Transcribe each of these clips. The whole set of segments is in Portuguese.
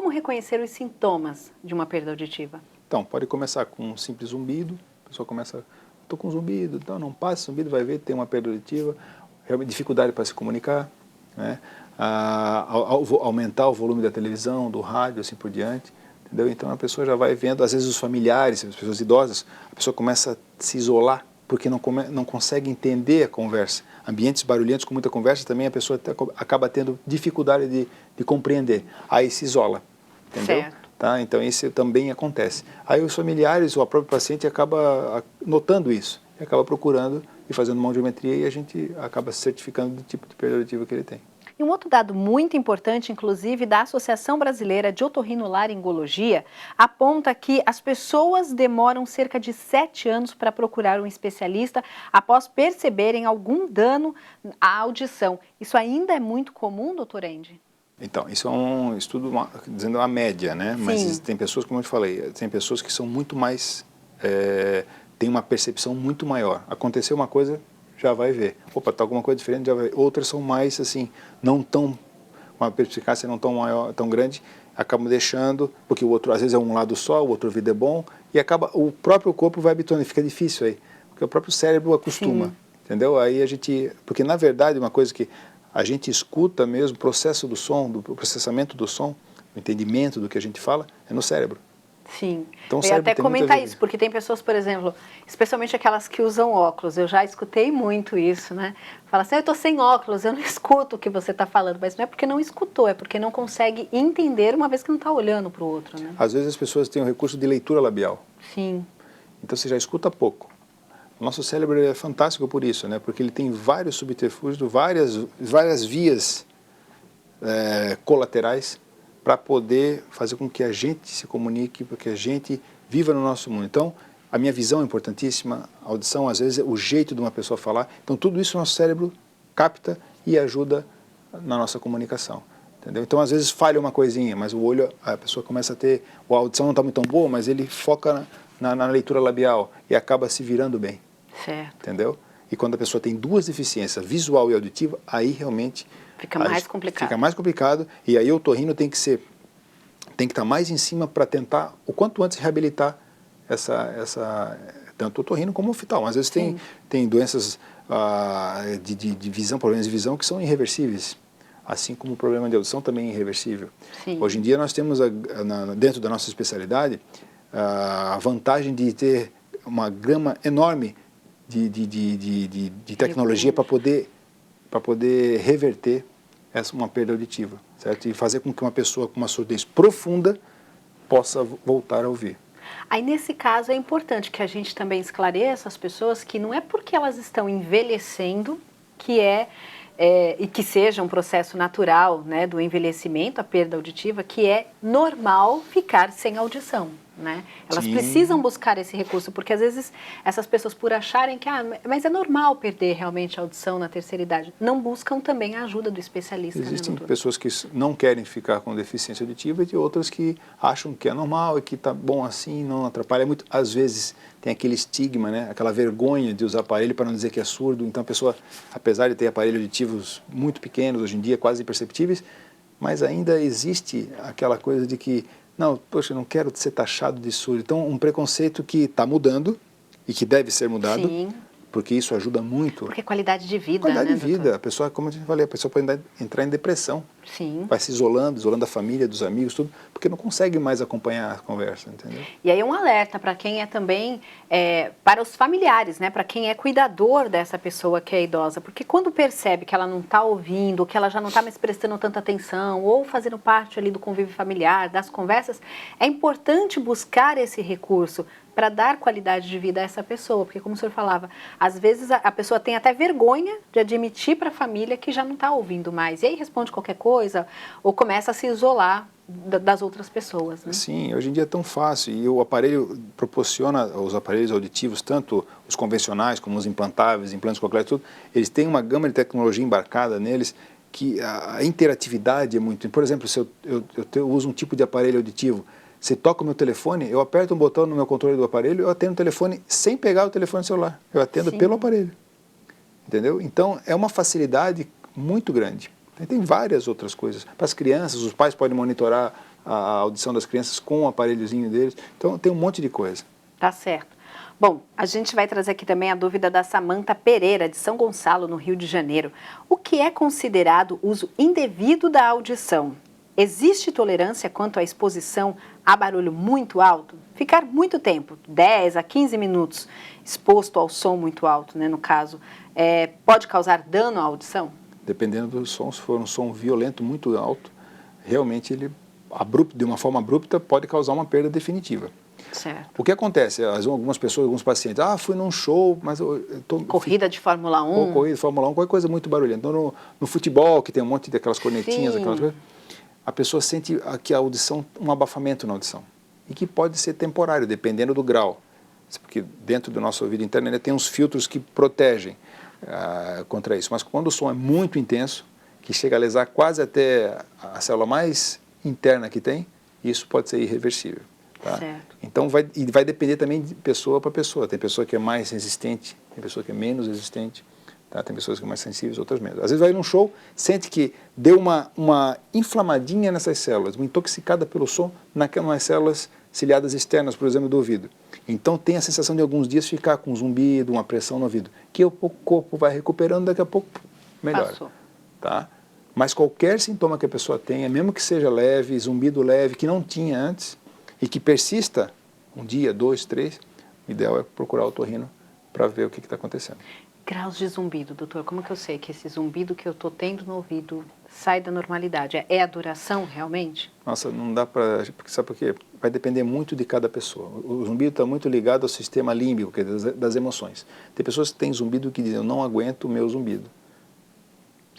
como reconhecer os sintomas de uma perda auditiva? Então, pode começar com um simples zumbido, a pessoa começa, estou com zumbido, então não passa zumbido, vai ver, tem uma perda auditiva, realmente dificuldade para se comunicar, né? Aumentar o volume da televisão, do rádio, assim por diante, entendeu? Então a pessoa já vai vendo, às vezes os familiares, as pessoas idosas, a pessoa começa a se isolar, porque não consegue entender a conversa. Ambientes barulhentos com muita conversa também a pessoa acaba tendo dificuldade de compreender, aí se isola, entendeu? Certo. Tá? Então isso também acontece. Aí os familiares ou a própria paciente acaba notando isso, e acaba procurando e fazendo uma audiometria e a gente acaba se certificando do tipo de perda auditiva que ele tem. E um outro dado muito importante, inclusive, da Associação Brasileira de Otorrinolaringologia, aponta que as pessoas demoram cerca de 7 anos para procurar um especialista após perceberem algum dano à audição. Isso ainda é muito comum, doutor Andy? Então, isso é um estudo dizendo a média, né? Sim. Mas tem pessoas, como eu te falei, tem pessoas que são muito mais, têm uma percepção muito maior. Aconteceu uma coisa, já vai ver. Opa, está alguma coisa diferente, já vai ver. Outras são mais, assim, não tão, uma perspicácia não tão maior, tão grande, acabam deixando, porque o outro, às vezes é um lado só, o outro ouvido é bom, e acaba, o próprio corpo vai habituando, fica difícil aí, porque o próprio cérebro acostuma, Sim. entendeu? Aí a gente, porque na verdade uma coisa que a gente escuta mesmo, o processo do som, do processamento do som, o entendimento do que a gente fala, é no cérebro. Sim, Então, eu ia até comentar isso, porque tem pessoas, por exemplo, especialmente aquelas que usam óculos, eu já escutei muito isso, né? Fala assim, eu estou sem óculos, eu não escuto o que você está falando, mas não é porque não escutou, é porque não consegue entender uma vez que não está olhando para o outro, né? Às vezes as pessoas têm o recurso de leitura labial. Sim. Então você já escuta pouco. O nosso cérebro é fantástico por isso, né? Porque ele tem vários subterfúgios, várias vias colaterais para poder fazer com que a gente se comunique, para que a gente viva no nosso mundo. Então, a minha visão é importantíssima, a audição, às vezes, é o jeito de uma pessoa falar. Então, tudo isso o nosso cérebro capta e ajuda na nossa comunicação. Entendeu? Então, às vezes, falha uma coisinha, mas o olho, a pessoa começa a ter, a audição não está muito tão boa, mas ele foca na leitura labial e acaba se virando bem. Certo. Entendeu? E quando a pessoa tem duas deficiências, visual e auditiva, aí realmente fica mais complicado. Fica mais complicado, e aí o otorrino tem que estar mais em cima para tentar o quanto antes reabilitar tanto o otorrino como o oftalmo. Às vezes tem doenças de visão, problemas de visão que são irreversíveis, assim como o problema de audição também é irreversível. Sim. Hoje em dia nós temos dentro da nossa especialidade a vantagem de ter uma gama enorme de tecnologia para poder reverter uma perda auditiva, certo? E fazer com que uma pessoa com uma surdez profunda possa voltar a ouvir. Aí, nesse caso, é importante que a gente também esclareça as pessoas que não é porque elas estão envelhecendo e que seja um processo natural, né, do envelhecimento, a perda auditiva, que é normal ficar sem audição. Né? Elas precisam buscar esse recurso, porque às vezes essas pessoas, por acharem que mas é normal perder realmente a audição na terceira idade, não buscam também a ajuda do especialista. Existem né, pessoas que não querem ficar com deficiência auditiva e outras que acham que é normal e que está bom assim, não atrapalha muito. Às vezes tem aquele estigma, né? Aquela vergonha de usar aparelho para não dizer que é surdo. Então a pessoa, apesar de ter aparelhos auditivos muito pequenos, hoje em dia quase imperceptíveis, mas ainda existe aquela coisa de que não, poxa, eu não quero ser taxado de surdo. Então, um preconceito que está mudando e que deve ser mudado, Sim. porque isso ajuda muito. Porque é qualidade de vida, qualidade né, de vida. doutor? A pessoa, como eu te falei, a pessoa pode entrar em depressão. Sim. Vai se isolando a família, dos amigos, tudo, porque não consegue mais acompanhar a conversa, entendeu? E aí um alerta para quem é também, para os familiares, né, para quem é cuidador dessa pessoa que é idosa, porque quando percebe que ela não está ouvindo, que ela já não está mais prestando tanta atenção, ou fazendo parte ali do convívio familiar, das conversas, é importante buscar esse recurso para dar qualidade de vida a essa pessoa, porque como o senhor falava, às vezes a pessoa tem até vergonha de admitir para a família que já não está ouvindo mais, e aí responde qualquer coisa, ou começa a se isolar das outras pessoas, né? Sim, hoje em dia é tão fácil, e o aparelho proporciona, os aparelhos auditivos, tanto os convencionais como os implantáveis, implantes cocleares, tudo, eles têm uma gama de tecnologia embarcada neles, que a interatividade é muito... Por exemplo, se eu uso um tipo de aparelho auditivo, você toca o meu telefone, eu aperto um botão no meu controle do aparelho, eu atendo o telefone sem pegar o telefone celular. Eu atendo Sim. pelo aparelho. Entendeu? Então, é uma facilidade muito grande. Tem várias outras coisas. Para as crianças, os pais podem monitorar a audição das crianças com o aparelhozinho deles. Então, tem um monte de coisa. Tá certo. Bom, a gente vai trazer aqui também a dúvida da Samanta Pereira, de São Gonçalo, no Rio de Janeiro. O que é considerado uso indevido da audição? Existe tolerância quanto à exposição a barulho muito alto? Ficar muito tempo, 10 a 15 minutos, exposto ao som muito alto, né, no caso, pode causar dano à audição? Dependendo do som, se for um som violento muito alto, realmente ele, de uma forma abrupta, pode causar uma perda definitiva. Certo. O que acontece? Algumas pessoas, alguns pacientes, fui num show, mas corrida de Fórmula 1. Ou corrida de Fórmula 1, qualquer coisa muito barulhenta. Então, no futebol, que tem um monte daquelas cornetinhas, Sim. aquelas coisas, a pessoa sente aqui a audição, um abafamento na audição. E que pode ser temporário, dependendo do grau. Porque dentro do nosso ouvido interno ainda tem uns filtros que protegem contra isso. Mas quando o som é muito intenso, que chega a lesar quase até a célula mais interna que tem, isso pode ser irreversível. Tá? Certo. Então, vai depender também de pessoa para pessoa. Tem pessoa que é mais resistente, tem pessoa que é menos resistente, tá? Tem pessoas que são mais sensíveis, outras menos. Às vezes vai num show, sente que deu uma inflamadinha nessas células, uma intoxicada pelo som nas células ciliadas externas, por exemplo, do ouvido. Então, tem a sensação de alguns dias ficar com um zumbido, uma pressão no ouvido, que o corpo vai recuperando, daqui a pouco melhora. Passou. Tá? Mas qualquer sintoma que a pessoa tenha, mesmo que seja leve, zumbido leve, que não tinha antes, e que persista um dia, 2, 3, o ideal é procurar o otorrino para ver o que está acontecendo. Graus de zumbido, doutor, como que eu sei que esse zumbido que eu estou tendo no ouvido sai da normalidade? É a duração realmente? Nossa, não dá para... Sabe por quê? Vai depender muito de cada pessoa. O zumbido está muito ligado ao sistema límbico, que é das emoções. Tem pessoas que têm zumbido que dizem, eu não aguento o meu zumbido.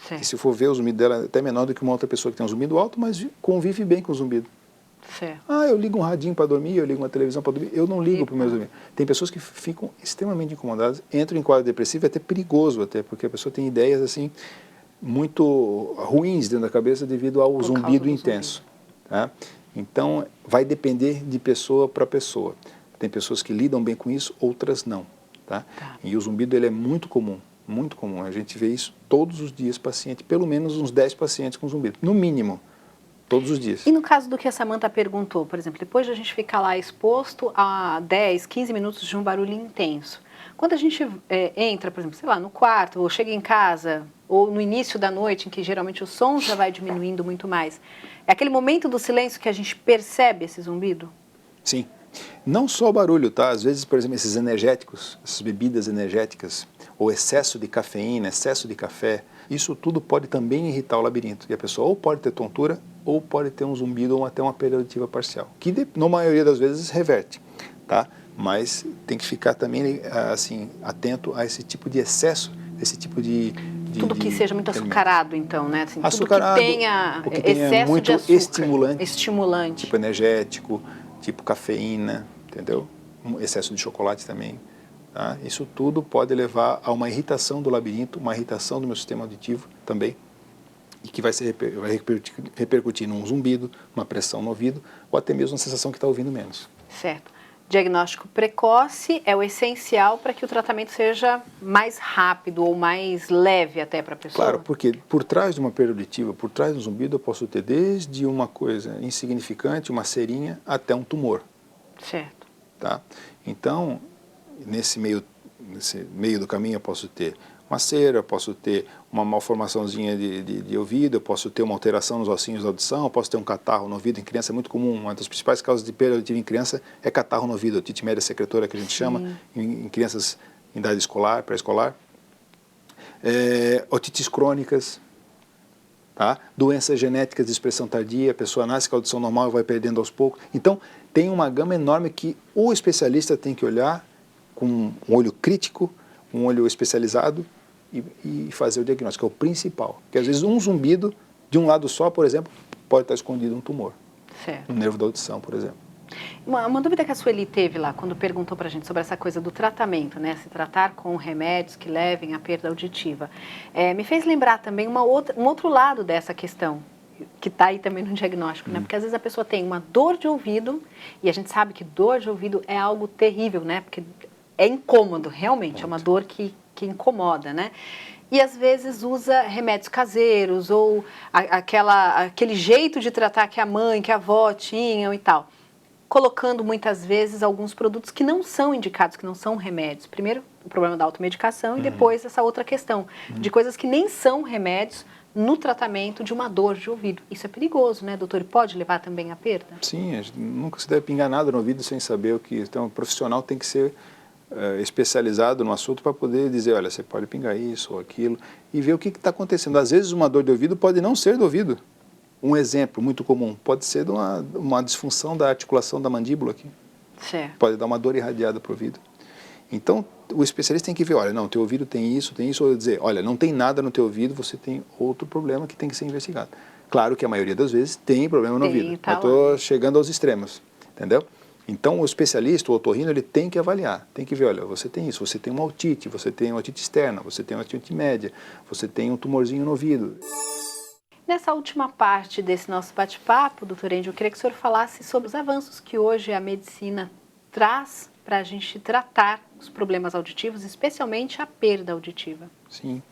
Certo. E se for ver, o zumbido dela é até menor do que uma outra pessoa que tem um zumbido alto, mas convive bem com o zumbido. Certo. Eu ligo um radinho para dormir, eu ligo uma televisão para dormir, eu não ligo para o meu zumbido. Tem pessoas que ficam extremamente incomodadas, entram em quadro depressivo, é até perigoso até, porque a pessoa tem ideias assim muito ruins dentro da cabeça devido ao zumbido intenso. Tá? Então, vai depender de pessoa para pessoa. Tem pessoas que lidam bem com isso, outras não. Tá? E o zumbido ele é muito comum, muito comum. A gente vê isso todos os dias, paciente, pelo menos uns 10 pacientes com zumbido, no mínimo. Todos os dias. E no caso do que a Samanta perguntou, por exemplo, depois de a gente ficar lá exposto a 10, 15 minutos de um barulho intenso, quando a gente entra, por exemplo, sei lá, no quarto, ou chega em casa, ou no início da noite, em que geralmente o som já vai diminuindo muito mais, é aquele momento do silêncio que a gente percebe esse zumbido? Sim. Não só o barulho, tá? Às vezes, por exemplo, esses energéticos, essas bebidas energéticas, ou excesso de cafeína, excesso de café, isso tudo pode também irritar o labirinto. E a pessoa ou pode ter tontura, ou pode ter um zumbido ou até uma perda auditiva parcial, que na maioria das vezes reverte, tá? Mas tem que ficar também assim atento a esse tipo de excesso, esse tipo de tudo que seja muito açucarado, então, né? Assim, açucarado, tudo que tenha excesso muito de açúcar, estimulante, tipo energético, tipo cafeína, entendeu? Um excesso de chocolate também. Tá? Isso tudo pode levar a uma irritação do labirinto, uma irritação do meu sistema auditivo também, e que vai repercutir num zumbido, uma pressão no ouvido, ou até mesmo uma sensação que está ouvindo menos. Certo. Diagnóstico precoce é o essencial para que o tratamento seja mais rápido ou mais leve até para a pessoa? Claro, porque por trás de uma perda auditiva, por trás do zumbido, eu posso ter desde uma coisa insignificante, uma cerinha, até um tumor. Certo. Tá? Então, nesse meio do caminho eu posso ter uma cera, eu posso ter uma malformaçãozinha de ouvido, eu posso ter uma alteração nos ossinhos da audição, eu posso ter um catarro no ouvido. Em criança é muito comum, uma das principais causas de perda auditiva em criança é catarro no ouvido, otite média secretora que a gente chama, em crianças em idade escolar, pré-escolar. Otites crônicas, tá? Doenças genéticas de expressão tardia, a pessoa nasce com a audição normal e vai perdendo aos poucos. Então, tem uma gama enorme que o especialista tem que olhar com um olho crítico, um olho especializado e fazer o diagnóstico, é o principal. Porque às vezes um zumbido de um lado só, por exemplo, pode estar escondido um tumor. Certo. No nervo da audição, por exemplo. Uma dúvida que a Sueli teve lá, quando perguntou para a gente sobre essa coisa do tratamento, né? Se tratar com remédios que levem à perda auditiva. Me fez lembrar também um outro lado dessa questão, que está aí também no diagnóstico, né? Porque às vezes a pessoa tem uma dor de ouvido, e a gente sabe que dor de ouvido é algo terrível, né? Porque é incômodo, realmente, é uma dor que incomoda, né? e às vezes usa remédios caseiros ou aquele jeito de tratar que a mãe, que a avó tinham e tal, colocando muitas vezes alguns produtos que não são indicados, que não são remédios. Primeiro, o problema da automedicação e depois essa outra questão de coisas que nem são remédios no tratamento de uma dor de ouvido. Isso é perigoso, né, doutor? E pode levar também à perda? Sim, a gente nunca se deve pingar nada no ouvido sem saber o que... Então, o profissional tem que ser especializado no assunto para poder dizer, olha, você pode pingar isso ou aquilo e ver o que está acontecendo. Às vezes uma dor de ouvido pode não ser do ouvido. Um exemplo muito comum pode ser de uma disfunção da articulação da mandíbula aqui. Certo. Pode dar uma dor irradiada para o ouvido. Então, o especialista tem que ver, olha, não, teu ouvido tem isso, ou dizer, olha, não tem nada no teu ouvido, você tem outro problema que tem que ser investigado. Claro que a maioria das vezes tem problema no ouvido, tá, eu estou chegando aos extremos, entendeu? Então, o especialista, o otorrino, ele tem que avaliar, tem que ver, olha, você tem isso, você tem uma otite externa, você tem uma otite média, você tem um tumorzinho no ouvido. Nessa última parte desse nosso bate-papo, doutor Andy, eu queria que o senhor falasse sobre os avanços que hoje a medicina traz para a gente tratar os problemas auditivos, especialmente a perda auditiva. Sim,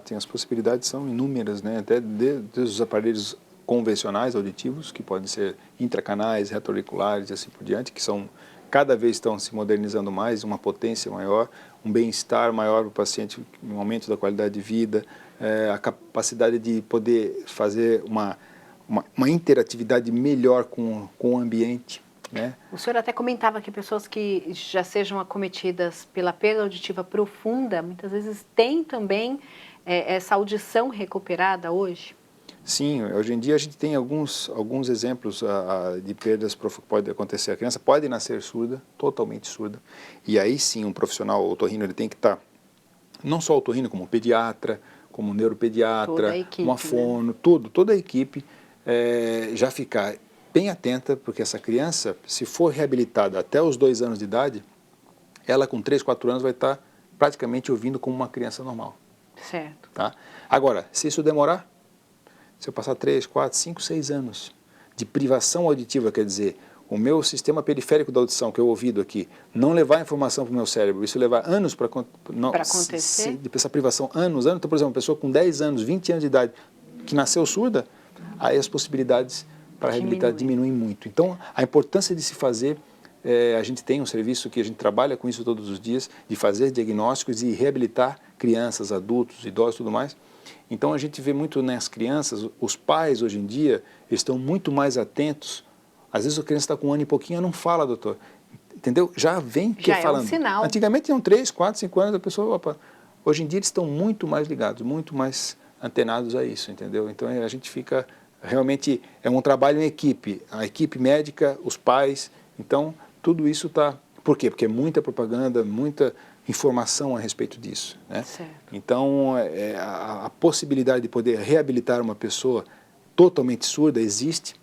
tem as possibilidades, são inúmeras, né? Até desde os aparelhos convencionais auditivos, que podem ser intracanais, retroauriculares e assim por diante, que são, cada vez estão se modernizando mais, uma potência maior, um bem-estar maior para o paciente, um aumento da qualidade de vida, a capacidade de poder fazer uma interatividade melhor com o ambiente. Né? O senhor até comentava que pessoas que já sejam acometidas pela perda auditiva profunda, muitas vezes têm também essa audição recuperada hoje? Sim, hoje em dia a gente tem alguns exemplos de perdas que pode acontecer. A criança pode nascer surda, totalmente surda, e aí sim um profissional otorrino ele tem que estar, não só otorrino, como pediatra, como neuropediatra, uma fono, né? Toda a equipe já ficar bem atenta, porque essa criança, se for reabilitada até os 2 anos de idade, ela com 3, 4 anos vai estar praticamente ouvindo como uma criança normal. Certo. Tá? Agora, se isso demorar, se eu passar 3, 4, 5, 6 anos de privação auditiva, quer dizer, o meu sistema periférico da audição, que é o ouvido aqui, não levar informação para o meu cérebro, isso levar anos para acontecer, essa privação, anos, então, por exemplo, uma pessoa com 10 anos, 20 anos de idade, que nasceu surda, aí as possibilidades para reabilitar diminuem muito. Então, a importância de se fazer, a gente tem um serviço que a gente trabalha com isso todos os dias, de fazer diagnósticos e reabilitar crianças, adultos, idosos e tudo mais. Então, a gente vê muito nas crianças, os pais hoje em dia estão muito mais atentos. Às vezes a criança está com 1 ano e pouquinho, não fala, doutor. Entendeu? Já vem falando. É um sinal. Antigamente tinham 3, 4, 5 anos, a pessoa, opa. Hoje em dia eles estão muito mais ligados, muito mais antenados a isso, entendeu? Então a gente fica, realmente, é um trabalho em equipe. A equipe médica, os pais, então tudo isso está... Por quê? Porque é muita propaganda, muita informação a respeito disso, né? Certo. Então a possibilidade de poder reabilitar uma pessoa totalmente surda existe,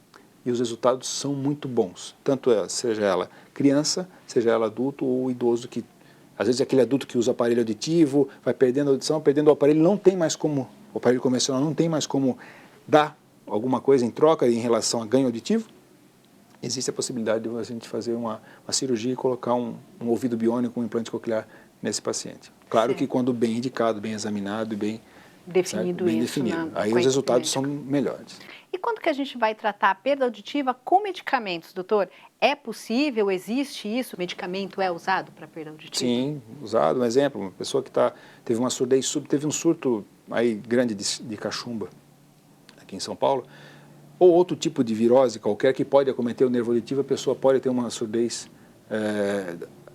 e os resultados são muito bons, tanto seja ela criança, seja ela adulto ou idoso, que às vezes aquele adulto que usa aparelho auditivo, vai perdendo a audição, perdendo o aparelho, não tem mais como, o aparelho convencional não tem mais como dar alguma coisa em troca em relação a ganho auditivo, existe a possibilidade de a gente fazer uma cirurgia e colocar um ouvido biônico, um implante coclear nesse paciente. Claro que quando bem indicado, bem examinado e bem definido, bem definido. Aí os resultados são melhores. E quando que a gente vai tratar a perda auditiva com medicamentos, doutor? É possível, existe isso? Medicamento é usado para perda auditiva? Sim, usado. Um exemplo, uma pessoa que teve uma surdez súbita, teve um surto aí grande de cachumba aqui em São Paulo, ou outro tipo de virose qualquer que pode acometer o nervo auditivo, a pessoa pode ter uma surdez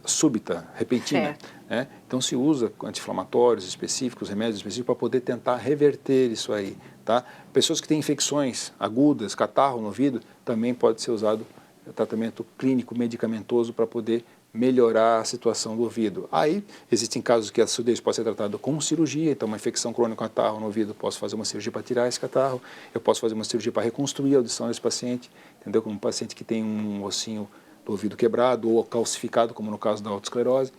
súbita, repentina. Né? Então se usa anti-inflamatórios específicos, remédios específicos para poder tentar reverter isso aí. Tá? Pessoas que têm infecções agudas, catarro no ouvido, também pode ser usado tratamento clínico medicamentoso para poder melhorar a situação do ouvido. Aí existem casos que a surdez pode ser tratada com cirurgia, então uma infecção crônica catarro no ouvido, posso fazer uma cirurgia para tirar esse catarro, eu posso fazer uma cirurgia para reconstruir a audição desse paciente, entendeu? Como um paciente que tem um ossinho do ouvido quebrado ou calcificado, como no caso da autoesclerose.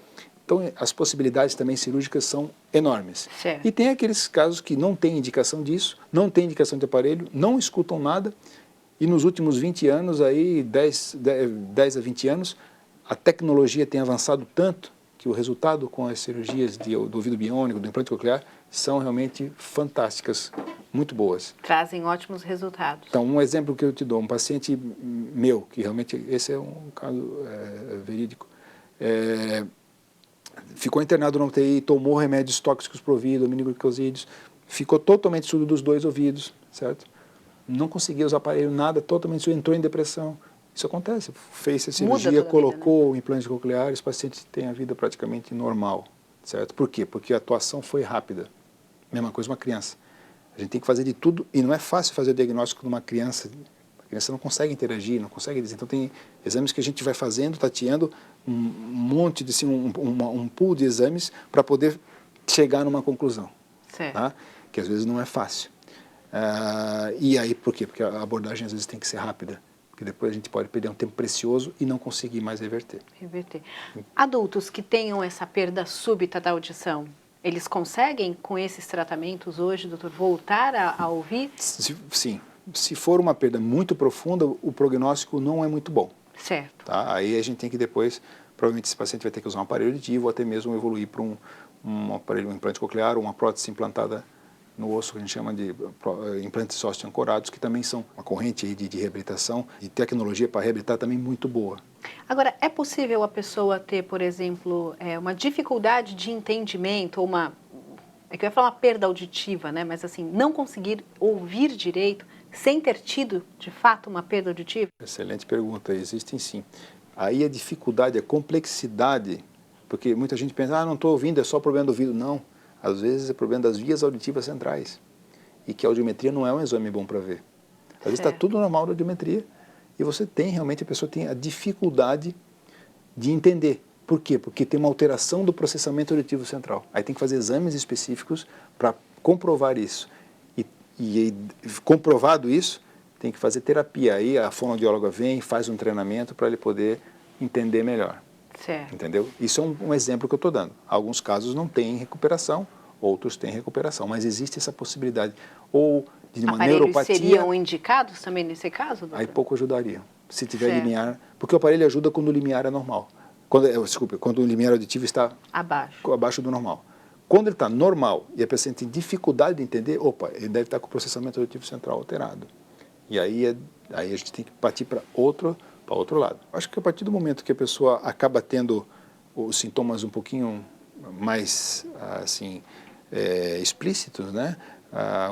Então, as possibilidades também cirúrgicas são enormes. Certo. E tem aqueles casos que não têm indicação disso, não tem indicação de aparelho, não escutam nada, e nos últimos 20 anos, aí, 10 a 20 anos, a tecnologia tem avançado tanto que o resultado com as cirurgias do ouvido biônico, do implante coclear, são realmente fantásticas, muito boas. Trazem ótimos resultados. Então, um exemplo que eu te dou, um paciente meu, que realmente, esse é um caso verídico, ficou internado na UTI, tomou remédios tóxicos pro ouvido, aminoglicosídeos, ficou totalmente surdo dos 2 ouvidos, certo? Não conseguia usar aparelho, nada, totalmente surdo, entrou em depressão. Isso acontece, fez a cirurgia, colocou o implante coclear, esse paciente tem a vida praticamente normal, certo? Por quê? Porque a atuação foi rápida. Mesma coisa uma criança. A gente tem que fazer de tudo, e não é fácil fazer o diagnóstico de uma criança. A criança não consegue interagir, não consegue dizer. Então tem exames que a gente vai fazendo, tateando, um monte de, assim, um pool de exames para poder chegar numa conclusão. Certo. Tá? Que às vezes não é fácil. E aí, por quê? Porque a abordagem às vezes tem que ser rápida. Porque depois a gente pode perder um tempo precioso e não conseguir mais reverter. Adultos que tenham essa perda súbita da audição, eles conseguem, com esses tratamentos hoje, doutor, voltar a ouvir? Sim. Se for uma perda muito profunda, o prognóstico não é muito bom. Certo. Tá? Aí a gente tem que depois, provavelmente esse paciente vai ter que usar um aparelho auditivo ou até mesmo evoluir para um aparelho, um implante coclear ou uma prótese implantada no osso, que a gente chama de implantes osteoancorados, que também são uma corrente aí de reabilitação e tecnologia para reabilitar também muito boa. Agora, é possível a pessoa ter, por exemplo, uma dificuldade de entendimento, ou é que eu ia falar uma perda auditiva, né? Mas assim, não conseguir ouvir direito sem ter tido, de fato, uma perda auditiva? Excelente pergunta, existem sim. Aí a dificuldade, a complexidade, porque muita gente pensa, não estou ouvindo, é só problema do ouvido. Não, às vezes é problema das vias auditivas centrais. E que a audiometria não é um exame bom para ver. Às vezes está tudo normal na audiometria e você tem, realmente, a pessoa tem a dificuldade de entender. Por quê? Porque tem uma alteração do processamento auditivo central. Aí tem que fazer exames específicos para comprovar isso. E comprovado isso, tem que fazer terapia. Aí a fonoaudióloga vem, faz um treinamento para ele poder entender melhor. Certo. Entendeu? Isso é um exemplo que eu estou dando. Alguns casos não têm recuperação, outros têm recuperação, mas existe essa possibilidade. Ou de uma neuropatia... seriam indicados também nesse caso, doutor? Aí pouco ajudaria, se tiver limiar, porque o aparelho ajuda quando o limiar é normal. Quando o limiar auditivo está abaixo do normal. Quando ele está normal e a pessoa tem dificuldade de entender, ele deve estar com o processamento auditivo central alterado. E aí a gente tem que partir para outro lado. Acho que a partir do momento que a pessoa acaba tendo os sintomas um pouquinho mais assim, explícitos, né?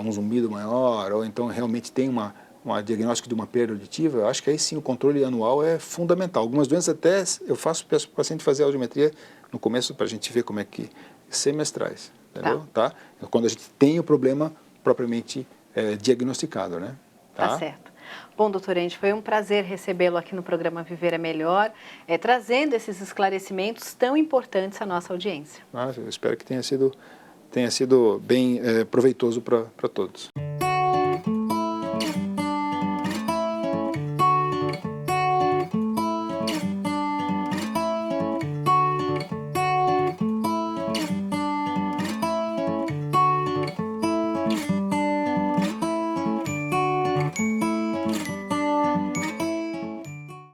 Um zumbido maior, ou então realmente tem uma diagnóstico de uma perda auditiva, eu acho que aí sim o controle anual é fundamental. Algumas doenças até peço para o paciente fazer a audiometria no começo para a gente ver como é que semestrais, entendeu? Tá? Quando a gente tem o problema propriamente diagnosticado, né? Tá certo. Bom, doutor Endi, foi um prazer recebê-lo aqui no programa Viver é Melhor, trazendo esses esclarecimentos tão importantes à nossa audiência. Eu espero que tenha sido bem proveitoso para todos.